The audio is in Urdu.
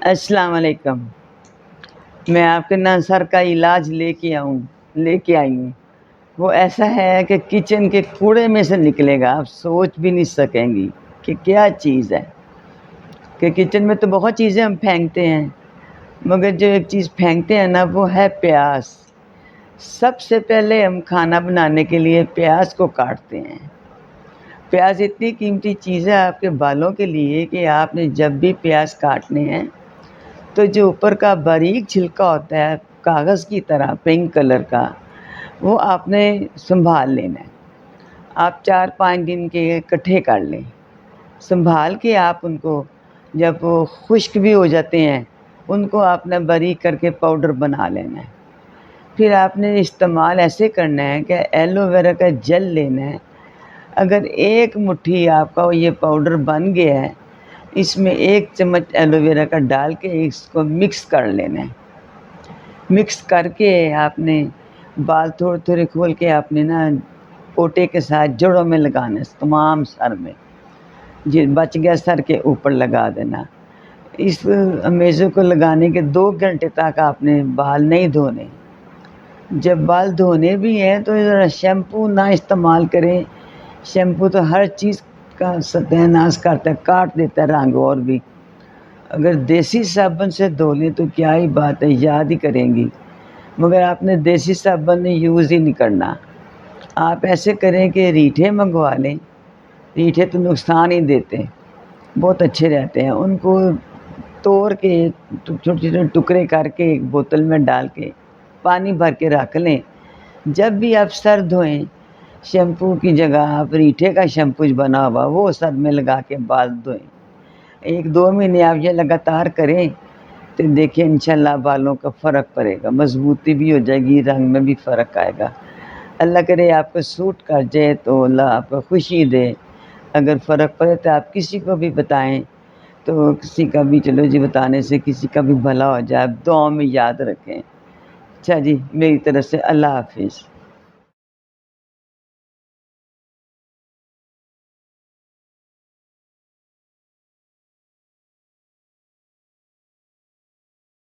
السلام علیکم۔ میں آپ کے نا سر کا علاج لے کے آئی ہوں۔ وہ ایسا ہے کہ کچن کے کوڑے میں سے نکلے گا، آپ سوچ بھی نہیں سکیں گی کہ کیا چیز ہے۔ کہ کچن میں تو بہت چیزیں ہم پھینکتے ہیں، مگر جو ایک چیز پھینکتے ہیں نا وہ ہے پیاز۔ سب سے پہلے ہم کھانا بنانے کے لیے پیاز کو کاٹتے ہیں۔ پیاز اتنی قیمتی چیز ہے آپ کے بالوں کے لیے کہ آپ نے جب بھی پیاز کاٹنے ہیں تو جو اوپر کا باریک چھلکا ہوتا ہے کاغذ کی طرح پنک کلر کا، وہ آپ نے سنبھال لینا ہے۔ آپ 4-5 دن کے اکٹھے کر لیں، سنبھال کے آپ ان کو جب وہ خشک بھی ہو جاتے ہیں ان کو آپ نے باریک کر کے پاؤڈر بنا لینا ہے۔ پھر آپ نے استعمال ایسے کرنا ہے کہ ایلو ویرا کا جل لینا ہے۔ اگر 1 مٹھی آپ کا یہ پاؤڈر بن گیا ہے، اس میں 1 چمچ ایلو ویرا کا ڈال کے اس کو مکس کر لینا ہے۔ مکس کر کے آپ نے بال تھوڑے تھوڑے کھول کے آپ نے نا پوٹے کے ساتھ جڑوں میں لگانا ہے، تمام سر میں۔ جو بچ گیا سر کے اوپر لگا دینا۔ اس امیزوں کو لگانے کے 2 گھنٹے تک آپ نے بال نہیں دھونے۔ جب بال دھونے بھی ہیں تو ذرا شیمپو نہ استعمال کریں۔ شیمپو تو ہر چیز کا ستیہ ناش کرتا ہے، کاٹ دیتا ہے رنگ۔ اور بھی اگر دیسی صابن سے دھو لیں تو کیا ہی بات ہے، یاد ہی کریں گی، مگر آپ نے دیسی صابن یوز ہی نہیں کرنا۔ آپ ایسے کریں کہ ریٹھے منگوا لیں۔ ریٹھے تو نقصان ہی دیتے ہیں، بہت اچھے رہتے ہیں۔ ان کو توڑ کے چھوٹے چھوٹے ٹکڑے کر کے ایک بوتل میں ڈال کے پانی بھر کے رکھ لیں۔ جب بھی آپ سر دھوئیں، شیمپو کی جگہ آپ ریٹھے کا شیمپو بنا ہوا وہ سر میں لگا کے بال دھوئیں۔ 1-2 مہینے آپ یہ لگاتار کریں تو دیکھیں انشاءاللہ بالوں کا فرق پڑے گا، مضبوطی بھی ہو جائے گی، رنگ میں بھی فرق آئے گا۔ اللہ کرے آپ کو سوٹ کر جائے تو اللہ آپ کو خوشی دے۔ اگر فرق پڑے تو آپ کسی کو بھی بتائیں، تو کسی کا بھی چلو جی بتانے سے کسی کا بھی بھلا ہو جائے، آپ دعاؤں میں یاد رکھیں۔ اچھا جی، میری طرف سے اللہ حافظ۔